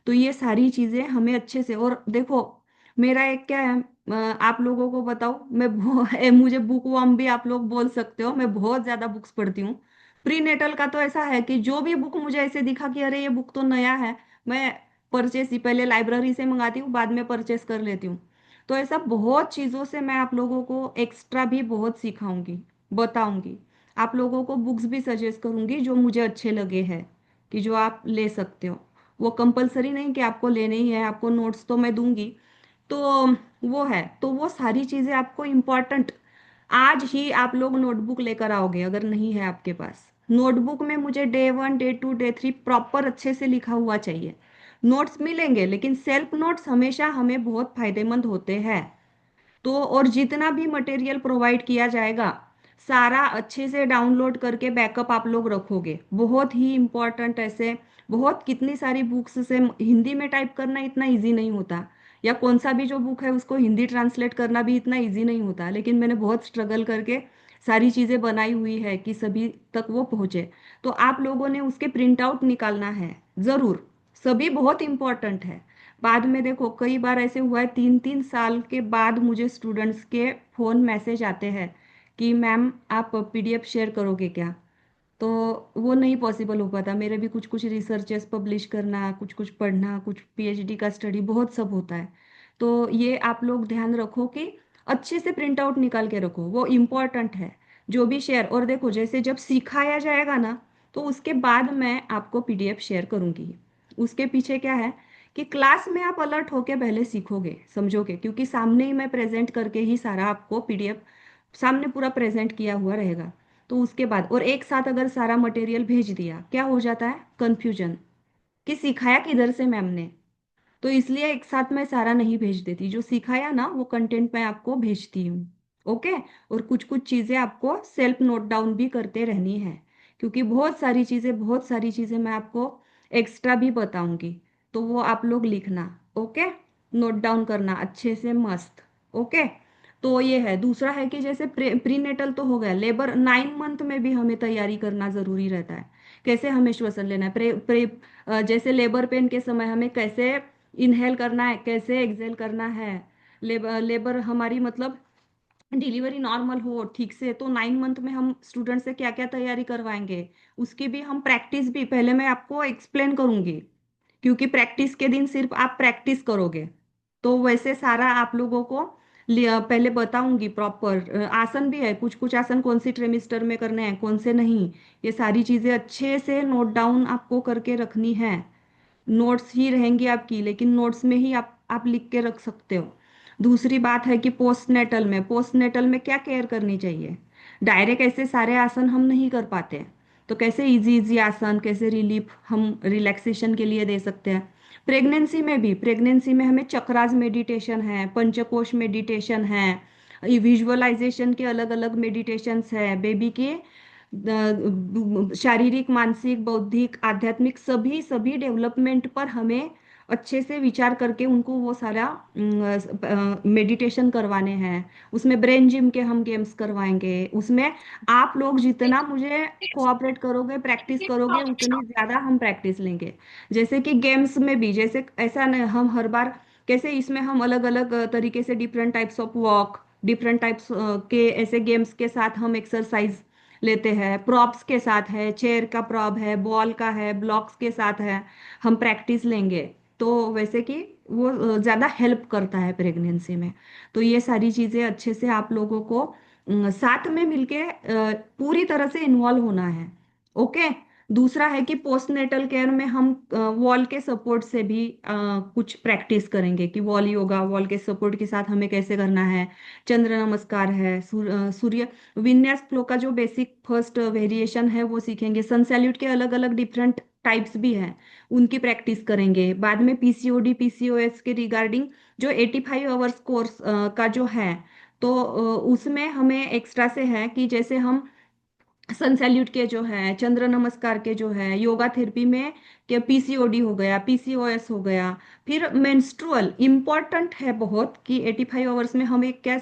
तो ये सारी चीजें हमें अच्छे से, और देखो मेरा एक क्या है, आप लोगों को बताऊं, मुझे बुक वर्म भी आप लोग बोल सकते हो, मैं बहुत ज्यादा बुक्स पढ़ती हूँ। प्री नेटल का तो ऐसा है कि जो भी बुक मुझे ऐसे दिखा कि अरे ये बुक तो नया है, मैं परचेस ही पहले लाइब्रेरी से मंगाती हूँ, बाद में परचेस कर लेती हूँ। तो ऐसा बहुत चीजों से मैं आप लोगों को एक्स्ट्रा भी बहुत सिखाऊंगी, बताऊंगी। आप लोगों को बुक्स भी सजेस्ट करूंगी जो मुझे अच्छे लगे हैं, कि जो आप ले सकते हो। वो कंपलसरी नहीं कि आपको लेने ही है, आपको नोट्स तो मैं दूंगी। तो वो है, तो वो सारी चीजें आपको इम्पोर्टेंट आज ही आप लोग नोटबुक लेकर आओगे, अगर नहीं है आपके पास। नोटबुक में मुझे डे 1 डे 2 डे 3 प्रॉपर अच्छे से लिखा हुआ चाहिए। नोट्स मिलेंगे, लेकिन सेल्फ नोट्स हमेशा हमें बहुत फायदेमंद होते हैं। तो और जितना भी मटेरियल प्रोवाइड किया जाएगा, सारा अच्छे से डाउनलोड करके बैकअप आप लोग रखोगे। बहुत ही इम्पोर्टेंट ऐसे, बहुत कितनी सारी बुक्स से हिंदी में टाइप करना इतना इजी नहीं होता, या कौन सा भी जो बुक है उसको हिंदी ट्रांसलेट करना भी इतना इजी नहीं होता, लेकिन मैंने बहुत स्ट्रगल करके सारी चीजें बनाई हुई है कि सभी तक वो पहुंचे। तो आप लोगों ने उसके प्रिंट आउट निकालना है जरूर, सभी बहुत इंपॉर्टेंट है। बाद में देखो, कई बार ऐसे हुआ है 3-3 साल के बाद मुझे स्टूडेंट्स के फोन मैसेज आते हैं कि मैम आप पीडीएफ शेयर करोगे क्या। तो वो नहीं पॉसिबल हो पाता, मेरे भी कुछ कुछ रिसर्चेस पब्लिश करना, कुछ कुछ पढ़ना, कुछ पीएचडी का स्टडी, बहुत सब होता है। तो ये आप लोग ध्यान रखो कि अच्छे से प्रिंट आउट निकाल के रखो, वो इम्पोर्टेंट है। जो भी शेयर, और देखो जैसे जब सिखाया जाएगा ना, तो उसके बाद मैं आपको पीडीएफ शेयर करूंगी। उसके पीछे क्या है कि क्लास में आप अलर्ट होके पहले सीखोगे, समझोगे, क्योंकि सामने ही मैं प्रेजेंट करके ही सारा आपको पीडीएफ सामने पूरा प्रेजेंट किया हुआ रहेगा। तो उसके बाद और एक साथ अगर सारा मटेरियल भेज दिया, क्या हो जाता है, कंफ्यूजन, कि सिखाया किधर से मैम ने। तो इसलिए एक साथ मैं सारा नहीं भेज देती, जो सिखाया ना वो कंटेंट मैं आपको भेजती हूँ। ओके। और कुछ कुछ चीजें आपको सेल्फ नोट डाउन भी करते रहनी है, क्योंकि बहुत सारी चीजें मैं आपको एक्स्ट्रा भी बताऊंगी। तो वो आप लोग लिखना। ओके। नोट डाउन करना अच्छे से, मस्त। ओके। तो ये है। दूसरा है कि जैसे प्री नेटल तो हो गया, लेबर 9 मंथ में भी हमें तैयारी करना जरूरी रहता है। कैसे हमें श्वसन लेना है, जैसे लेबर पेन के समय हमें कैसे इनहेल करना है, कैसे एक्सेल करना है। लेबर लेबर हमारी मतलब डिलीवरी नॉर्मल हो ठीक से, तो 9 मंथ में हम स्टूडेंट से क्या क्या तैयारी करवाएंगे, उसकी भी हम प्रैक्टिस भी पहले मैं आपको एक्सप्लेन करूंगी, क्योंकि प्रैक्टिस के दिन सिर्फ आप प्रैक्टिस करोगे। तो वैसे सारा आप लोगों को पहले बताऊंगी प्रॉपर। आसन भी है, कुछ कुछ आसन कौन सी ट्रेमिस्टर में करने हैं, कौन से नहीं। ये सारी चीजें अच्छे से नोट डाउन आपको करके रखनी है। नोट्स ही रहेंगी आपकी, लेकिन नोट्स में ही आप लिख के रख सकते हो। दूसरी बात है कि पोस्ट नेटल में क्या केयर करनी चाहिए। डायरेक्ट ऐसे सारे आसन हम नहीं कर पाते, तो कैसे इजी इजी आसन, कैसे रिलीफ हम रिलैक्सेशन के लिए दे सकते हैं। प्रेगनेंसी में हमें चक्रास मेडिटेशन है, पंचकोश मेडिटेशन है, विजुअलाइजेशन के अलग अलग मेडिटेशंस है, बेबी के शारीरिक, मानसिक, बौद्धिक, आध्यात्मिक सभी सभी डेवलपमेंट पर हमें अच्छे से विचार करके उनको वो सारा मेडिटेशन करवाने हैं। उसमें ब्रेन जिम के हम गेम्स करवाएंगे। उसमें आप लोग जितना मुझे कोऑपरेट करोगे, प्रैक्टिस करोगे, उतनी ज्यादा हम प्रैक्टिस लेंगे। जैसे कि गेम्स में भी, जैसे ऐसा न, हम हर बार कैसे इसमें हम अलग अलग तरीके से different types of walk, different types के ऐसे गेम्स के साथ हम एक्सरसाइज लेते हैं। प्रॉप्स के साथ है, चेयर का प्रॉप है, बॉल का है, ब्लॉक्स के साथ है, हम प्रैक्टिस लेंगे। तो वैसे कि वो ज़्यादा हेल्प करता है प्रेगनेंसी में। तो ये सारी चीज़ें अच्छे से आप लोगों को साथ में मिलके पूरी तरह से इन्वॉल्व होना है। ओके। दूसरा है कि पोस्टनेटल केयर में हम वॉल के सपोर्ट से भी कुछ प्रैक्टिस करेंगे, कि वॉल योगा, वॉल के सपोर्ट के साथ हमें कैसे करना है। चंद्र नमस्कार है, सूर्य विन्यास फ्लो का जो बेसिक फर्स्ट वेरिएशन है वो सीखेंगे। सन सैल्यूट के अलग अलग डिफरेंट टाइप्स भी हैं, उनकी प्रैक्टिस करेंगे। बाद में पीसीओडी पीसीओएस के रिगार्डिंग जो 85 आवर्स कोर्स का जो है, तो उसमें हमें एक्स्ट्रा से है कि जैसे हम सन सैल्यूट के जो है, चंद्र नमस्कार के जो है, योगा थेरेपी में के पीसीओडी हो गया, पीसीओएस हो गया। फिर मेंस्ट्रुअल इम्पॉर्टेंट है बहुत, कि 85 आवर्स में हमें क्या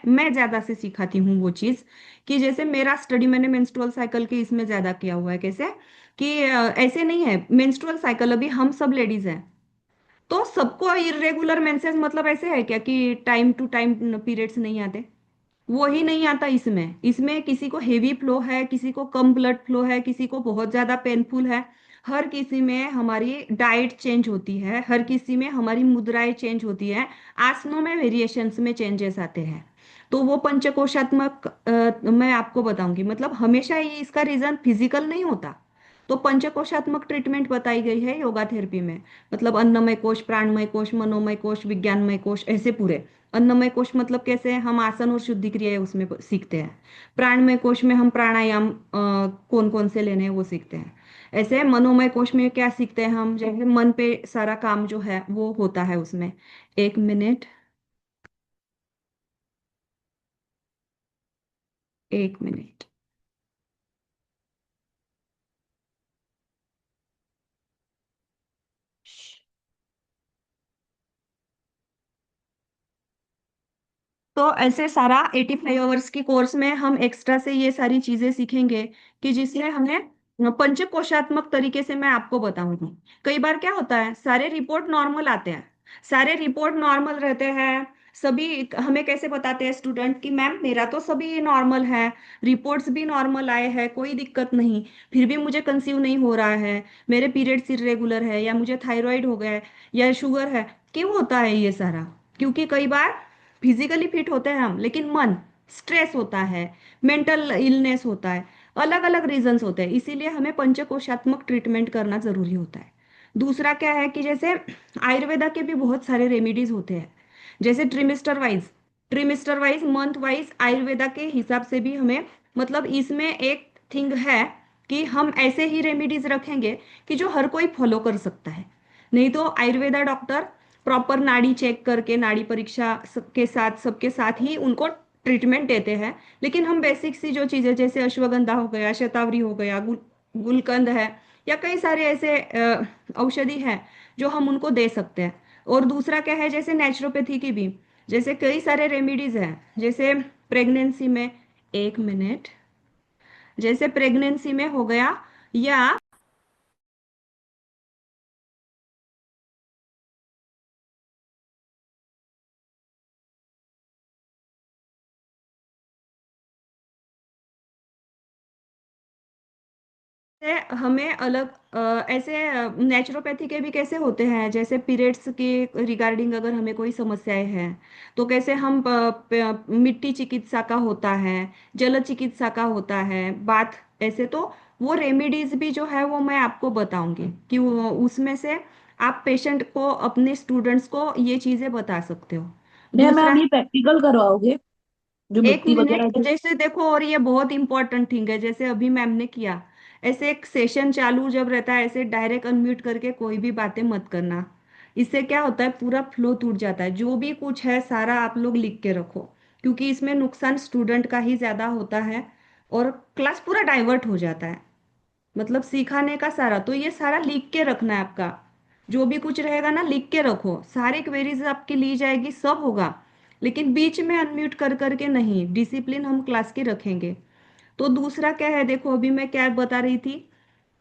मैं ज्यादा से सिखाती हूँ वो चीज, कि जैसे मेरा स्टडी मैंने मेंस्ट्रुअल साइकिल के इसमें ज्यादा किया हुआ है। कैसे कि ऐसे नहीं है, मेंस्ट्रुअल साइकिल अभी हम सब लेडीज हैं, तो सबको इरेगुलर मेंसेस मतलब ऐसे है क्या कि टाइम टू टाइम पीरियड्स नहीं आते? वो ही नहीं आता इसमें। इसमें किसी को हेवी फ्लो है, किसी को कम ब्लड फ्लो है, किसी को बहुत ज्यादा पेनफुल है। हर किसी में हमारी डाइट चेंज होती है, हर किसी में हमारी मुद्राएं चेंज होती है, आसनों में वेरिएशंस में चेंजेस आते हैं। तो वो पंचकोशात्मक मैं आपको बताऊंगी, मतलब हमेशा ही इसका रीजन फिजिकल नहीं होता। तो पंचकोशात्मक ट्रीटमेंट बताई गई है योगा थेरेपी में। मतलब अन्नमय कोश, प्राणमय कोश, मनोमय कोश, विज्ञानमय कोश, ऐसे पूरे। अन्नमय कोश मतलब कैसे हम आसन और शुद्धि क्रियाएं उसमें सीखते हैं। प्राणमय कोश में हम प्राणायाम कौन कौन से लेने हैं वो सीखते हैं। ऐसे मनोमय कोश में क्या सीखते हैं हम, जैसे मन पे सारा काम जो है वो होता है उसमें। एक मिनट, एक मिनट। तो ऐसे सारा 85 आवर्स की कोर्स में हम एक्स्ट्रा से ये सारी चीजें सीखेंगे कि जिसमें हमें पंचकोशात्मक तरीके से मैं आपको बताऊंगी। कई बार क्या होता है, सारे रिपोर्ट नॉर्मल आते हैं, सारे रिपोर्ट नॉर्मल रहते हैं। सभी हमें कैसे बताते हैं स्टूडेंट कि मैम मेरा तो सभी नॉर्मल है, रिपोर्ट्स भी नॉर्मल आए हैं, कोई दिक्कत नहीं, फिर भी मुझे कंसीव नहीं हो रहा है, मेरे पीरियड्स इरेगुलर है, या मुझे थायराइड हो गया है, या शुगर है। क्यों होता है ये सारा? क्योंकि कई बार फिजिकली फिट होते हैं हम, लेकिन मन स्ट्रेस होता है, मेंटल इलनेस होता है, अलग अलग रीजंस होते हैं। इसीलिए हमें पंचकोशात्मक ट्रीटमेंट करना जरूरी होता है। दूसरा क्या है कि जैसे आयुर्वेदा के भी बहुत सारे रेमेडीज होते हैं, जैसे trimester wise, month wise Ayurveda के हिसाब से भी हमें, मतलब इसमें एक थिंग है कि हम ऐसे ही रेमेडीज रखेंगे कि जो हर कोई फॉलो कर सकता है। नहीं तो आयुर्वेदा डॉक्टर प्रॉपर नाड़ी चेक करके, नाड़ी परीक्षा के साथ, सबके साथ ही उनको ट्रीटमेंट देते हैं। लेकिन हम बेसिक सी जो चीजें, जैसे अश्वगंधा हो गया, शतावरी हो गया, गुलकंद है, या कई सारे ऐसे औषधि है जो हम उनको दे सकते हैं। और दूसरा क्या है, जैसे नेचुरोपैथी की भी जैसे कई सारे रेमेडीज हैं, जैसे प्रेगनेंसी में, एक मिनट, जैसे प्रेगनेंसी में हो गया, या से हमें अलग ऐसे नेचुरोपैथी के भी कैसे होते हैं, जैसे पीरियड्स के रिगार्डिंग अगर हमें कोई समस्याएं हैं तो कैसे हम मिट्टी चिकित्सा का होता है, जल चिकित्सा का होता है बात। ऐसे तो वो रेमेडीज भी जो है वो मैं आपको बताऊंगी कि उसमें से आप पेशेंट को, अपने स्टूडेंट्स को ये चीजें बता सकते हो। मैम दूसरा आप है, ये प्रैक्टिकल करवाओगे जो एक मिट्टी वगैरह मिनट, जो। जैसे देखो, और ये बहुत इंपॉर्टेंट थिंग है, जैसे अभी मैम ने किया, ऐसे एक सेशन चालू जब रहता है, ऐसे डायरेक्ट अनम्यूट करके कोई भी बातें मत करना। इससे क्या होता है, पूरा फ्लो टूट जाता है। जो भी कुछ है सारा आप लोग लिख के रखो, क्योंकि इसमें नुकसान स्टूडेंट का ही ज्यादा होता है, और क्लास पूरा डाइवर्ट हो जाता है। मतलब सिखाने का सारा, तो ये सारा लिख के रखना है आपका। जो भी कुछ रहेगा ना, लिख के रखो, सारे क्वेरीज आपकी ली जाएगी, सब होगा। लेकिन बीच में अनम्यूट कर करके नहीं, डिसिप्लिन हम क्लास की रखेंगे। तो दूसरा क्या है, देखो अभी मैं क्या बता रही थी,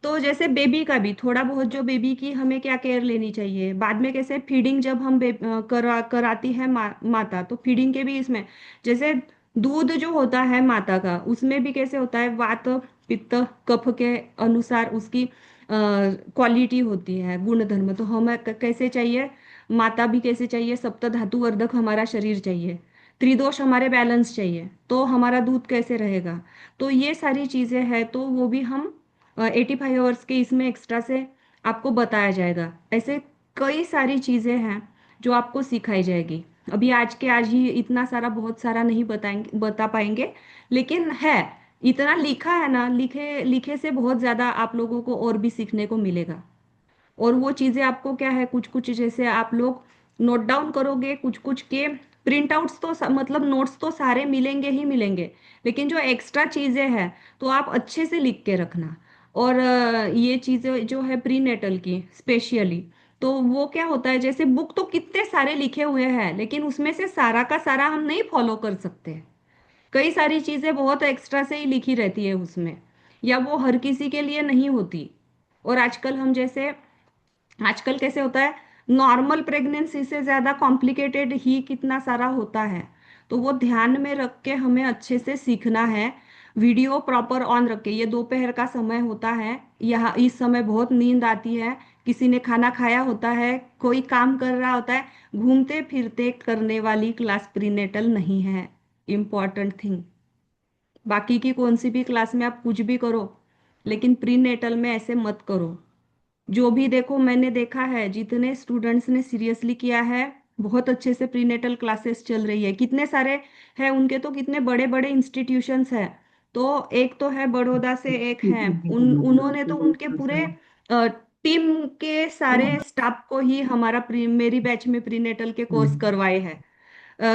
तो जैसे बेबी का भी थोड़ा बहुत, जो बेबी की हमें क्या केयर लेनी चाहिए, बाद में कैसे फीडिंग जब हम कराती है माता, तो फीडिंग के भी इसमें, जैसे दूध जो होता है माता का, उसमें भी कैसे होता है, वात पित्त कफ के अनुसार उसकी क्वालिटी होती है, गुण धर्म। तो हमें कैसे चाहिए, माता भी कैसे चाहिए, सप्त धातु वर्धक हमारा शरीर चाहिए, त्रिदोष हमारे बैलेंस चाहिए, तो हमारा दूध कैसे रहेगा। तो ये सारी चीजें हैं, तो वो भी हम 85 आवर्स के इसमें एक्स्ट्रा से आपको बताया जाएगा। ऐसे कई सारी चीजें हैं जो आपको सिखाई जाएगी। अभी आज के आज ही इतना सारा, बहुत सारा नहीं बता पाएंगे, लेकिन है, इतना लिखा है ना, लिखे लिखे से बहुत ज्यादा आप लोगों को और भी सीखने को मिलेगा। और वो चीजें आपको क्या है, कुछ कुछ जैसे आप लोग नोट डाउन करोगे, कुछ कुछ के प्रिंट आउट्स तो मतलब नोट्स तो सारे मिलेंगे ही मिलेंगे, लेकिन जो एक्स्ट्रा चीजें हैं तो आप अच्छे से लिख के रखना। और ये चीजें जो है प्री नेटल की स्पेशली, तो वो क्या होता है, जैसे बुक तो कितने सारे लिखे हुए हैं, लेकिन उसमें से सारा का सारा हम नहीं फॉलो कर सकते। कई सारी चीजें बहुत एक्स्ट्रा से ही लिखी रहती है उसमें, या वो हर किसी के लिए नहीं होती। और आजकल हम जैसे, आजकल कैसे होता है, नॉर्मल प्रेगनेंसी से ज्यादा कॉम्प्लिकेटेड ही कितना सारा होता है। तो वो ध्यान में रख के हमें अच्छे से सीखना है। वीडियो प्रॉपर ऑन रखे। ये दोपहर का समय होता है, यहाँ इस समय बहुत नींद आती है, किसी ने खाना खाया होता है, कोई काम कर रहा होता है। घूमते फिरते करने वाली क्लास प्रीनेटल नहीं है। Important thing. बाकी की कौन सी भी क्लास में आप कुछ भी करो, लेकिन प्रीनेटल में ऐसे मत करो। जो भी देखो, मैंने देखा है जितने स्टूडेंट्स ने सीरियसली किया है, बहुत अच्छे से प्रीनेटल क्लासेस चल रही है। कितने सारे हैं उनके, तो कितने बड़े बड़े इंस्टीट्यूशंस हैं। तो एक तो है बड़ौदा से, एक है उन्होंने तो उनके पूरे टीम के सारे स्टाफ को ही हमारा मेरी बैच में प्रीनेटल के कोर्स करवाए हैं।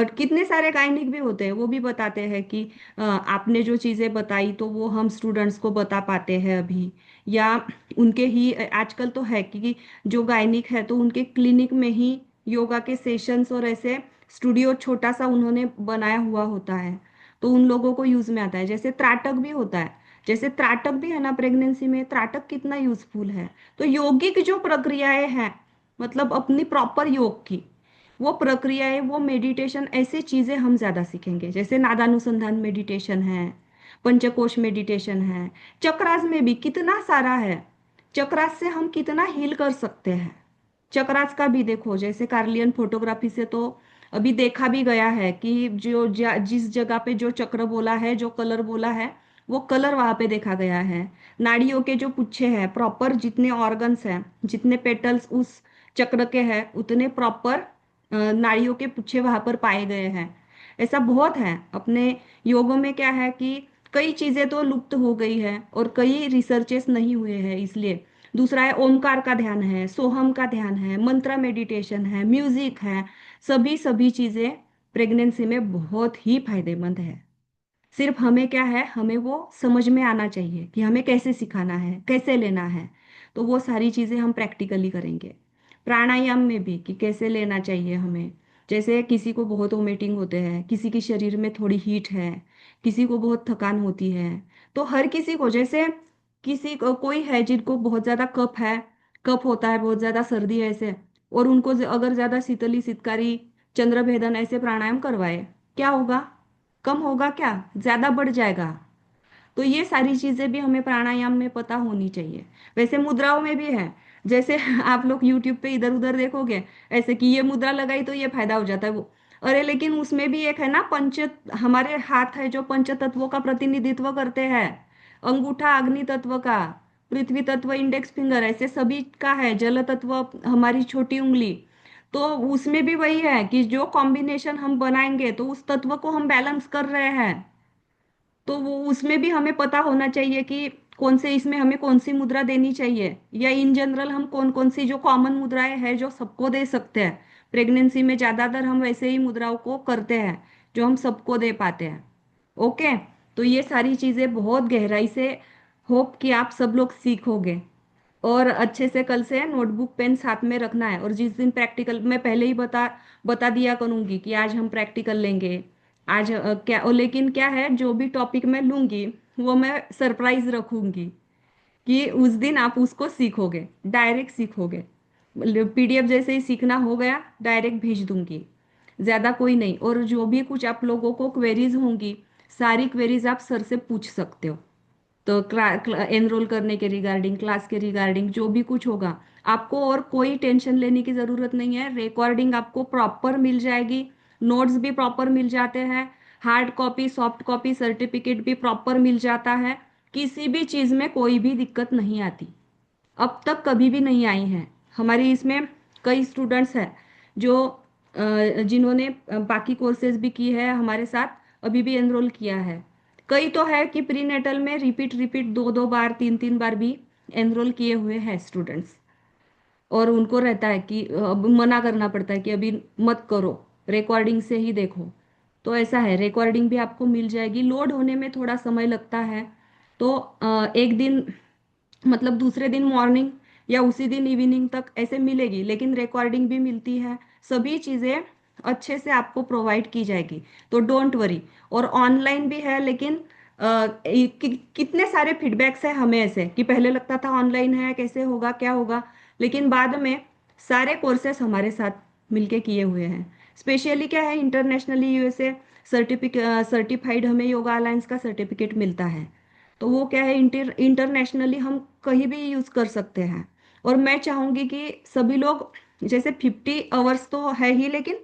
कितने सारे गायनिक भी होते हैं, वो भी बताते हैं कि आपने जो चीजें बताई तो वो हम स्टूडेंट्स को बता पाते हैं अभी। या उनके ही आजकल तो है कि जो गायनिक है तो उनके क्लिनिक में ही योगा के सेशंस और ऐसे स्टूडियो छोटा सा उन्होंने बनाया हुआ होता है, तो उन लोगों को यूज में आता है। जैसे त्राटक भी होता है, जैसे त्राटक भी है ना, प्रेगनेंसी में त्राटक कितना यूजफुल है। तो योगिक जो प्रक्रियाएं हैं, मतलब अपनी प्रॉपर योग की वो प्रक्रियाएं, वो मेडिटेशन, ऐसी चीजें हम ज्यादा सीखेंगे। जैसे नादानुसंधान मेडिटेशन है, पंचकोश मेडिटेशन है, चक्रास में भी कितना सारा है। चक्रास से हम कितना हील कर सकते हैं। चक्रास का भी देखो, जैसे कार्लियन फोटोग्राफी से तो अभी देखा भी गया है कि जिस जगह पे जो चक्र बोला है, जो कलर बोला है, वो कलर वहां पे देखा गया है। नाड़ियों के जो पुच्छे हैं, प्रॉपर जितने ऑर्गन्स हैं, जितने पेटल्स उस चक्र के हैं, उतने प्रॉपर नाड़ियों के पुच्छे वहां पर पाए गए हैं। ऐसा बहुत है अपने योगों में। क्या है कि कई चीजें तो लुप्त हो गई है और कई रिसर्चेस नहीं हुए हैं, इसलिए। दूसरा है ओमकार का ध्यान है, सोहम का ध्यान है, मंत्र मेडिटेशन है, म्यूजिक है। सभी सभी चीजें प्रेगनेंसी में बहुत ही फायदेमंद है। सिर्फ हमें क्या है, हमें वो समझ में आना चाहिए कि हमें कैसे सिखाना है, कैसे लेना है। तो वो सारी चीजें हम प्रैक्टिकली करेंगे। प्राणायाम में भी कि कैसे लेना चाहिए हमें। जैसे किसी को बहुत वोमिटिंग होते हैं, किसी के शरीर में थोड़ी हीट है, किसी को बहुत थकान होती है। तो हर किसी को, जैसे किसी को कोई है जिनको बहुत ज्यादा कफ है, कफ होता है, बहुत ज्यादा सर्दी है ऐसे, और उनको अगर ज्यादा शीतली सितकारी, चंद्रभेदन ऐसे प्राणायाम करवाए, क्या होगा? कम होगा क्या? ज्यादा बढ़ जाएगा। तो ये सारी चीजें भी हमें प्राणायाम में पता होनी चाहिए। वैसे मुद्राओं में भी है। जैसे आप लोग यूट्यूब पे इधर उधर देखोगे ऐसे कि ये मुद्रा लगाई तो ये फायदा हो जाता है वो। अरे लेकिन उसमें भी एक है ना, पंच, हमारे हाथ है जो पंच तत्वों का प्रतिनिधित्व करते हैं। अंगूठा अग्नि तत्व का, पृथ्वी तत्व इंडेक्स फिंगर, ऐसे सभी का है। जल तत्व हमारी छोटी उंगली। तो उसमें भी वही है कि जो कॉम्बिनेशन हम बनाएंगे तो उस तत्व को हम बैलेंस कर रहे हैं। तो वो उसमें भी हमें पता होना चाहिए कि कौन से इसमें हमें कौन सी मुद्रा देनी चाहिए, या इन जनरल हम कौन कौन सी जो कॉमन मुद्राएं हैं जो सबको दे सकते हैं। प्रेगनेंसी में ज्यादातर हम वैसे ही मुद्राओं को करते हैं जो हम सबको दे पाते हैं। ओके। तो ये सारी चीजें बहुत गहराई से होप कि आप सब लोग सीखोगे। और अच्छे से कल से नोटबुक पेन साथ में रखना है। और जिस दिन प्रैक्टिकल, मैं पहले ही बता बता दिया करूंगी कि आज हम प्रैक्टिकल लेंगे। आज क्या, और लेकिन क्या है, जो भी टॉपिक मैं लूंगी वो मैं सरप्राइज रखूंगी कि उस दिन आप उसको सीखोगे, डायरेक्ट सीखोगे। पीडीएफ जैसे ही सीखना हो गया डायरेक्ट भेज दूंगी, ज्यादा कोई नहीं। और जो भी कुछ आप लोगों को क्वेरीज होंगी, सारी क्वेरीज आप सर से पूछ सकते हो। तो एनरोल करने के रिगार्डिंग, क्लास के रिगार्डिंग, जो भी कुछ होगा आपको, और कोई टेंशन लेने की जरूरत नहीं है। रिकॉर्डिंग आपको प्रॉपर मिल जाएगी, नोट्स भी प्रॉपर मिल जाते हैं, hard copy soft copy certificate भी प्रॉपर मिल जाता है। किसी भी चीज में कोई भी दिक्कत नहीं आती, अब तक कभी भी नहीं आई है। हमारी इसमें कई स्टूडेंट्स हैं जो जिन्होंने बाकी कोर्सेज भी की है हमारे साथ, अभी भी एनरोल किया है। कई तो है कि प्री नेटल में रिपीट रिपीट दो दो बार, तीन तीन बार भी एनरोल किए हुए हैं स्टूडेंट्स। और उनको रहता है कि अब मना करना पड़ता है कि अभी मत करो, रिकॉर्डिंग से ही देखो। तो ऐसा है, रिकॉर्डिंग भी आपको मिल जाएगी। लोड होने में थोड़ा समय लगता है, तो एक दिन, मतलब दूसरे दिन मॉर्निंग या उसी दिन इवनिंग तक ऐसे मिलेगी, लेकिन रिकॉर्डिंग भी मिलती है। सभी चीजें अच्छे से आपको प्रोवाइड की जाएगी, तो डोंट वरी। और ऑनलाइन भी है, लेकिन कितने सारे फीडबैक्स है हमें ऐसे कि पहले लगता था ऑनलाइन है कैसे होगा क्या होगा, लेकिन बाद में सारे कोर्सेस हमारे साथ मिलके किए हुए हैं। स्पेशली क्या है, इंटरनेशनली यूएसए सर्टिफाइड हमें योगा अलायंस का सर्टिफिकेट मिलता है। तो वो क्या है, इंटरनेशनली हम कहीं भी यूज कर सकते हैं। और मैं चाहूंगी कि सभी लोग, जैसे 50 आवर्स तो है ही, लेकिन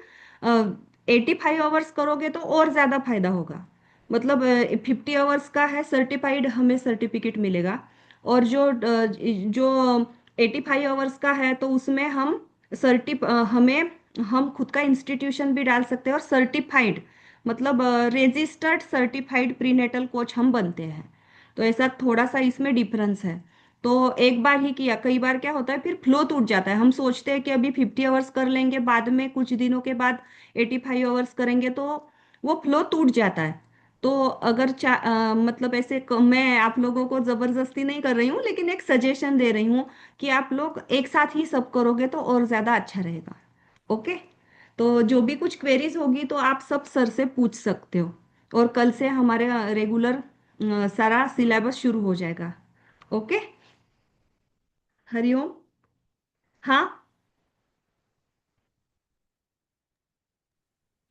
85 आवर्स करोगे तो और ज्यादा फायदा होगा। मतलब 50 आवर्स का है सर्टिफाइड, हमें सर्टिफिकेट मिलेगा। और जो 85 आवर्स का है तो उसमें हम हमें हम खुद का इंस्टीट्यूशन भी डाल सकते हैं, और सर्टिफाइड मतलब रजिस्टर्ड सर्टिफाइड प्रीनेटल कोच हम बनते हैं। तो ऐसा थोड़ा सा इसमें डिफरेंस है। तो एक बार ही किया, कई बार क्या होता है फिर फ्लो टूट जाता है। हम सोचते हैं कि अभी 50 आवर्स कर लेंगे, बाद में कुछ दिनों के बाद 85 आवर्स करेंगे, तो वो फ्लो टूट जाता है। तो अगर मतलब ऐसे मैं आप लोगों को जबरदस्ती नहीं कर रही हूँ, लेकिन एक सजेशन दे रही हूँ कि आप लोग एक साथ ही सब करोगे तो और ज्यादा अच्छा रहेगा। ओके। तो जो भी कुछ क्वेरीज होगी तो आप सब सर से पूछ सकते हो। और कल से हमारे रेगुलर सारा सिलेबस शुरू हो जाएगा। ओके। हरिओम। हाँ,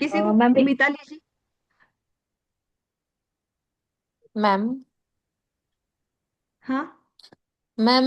किसी को, मैम मिताली जी। मैम हाँ। मैम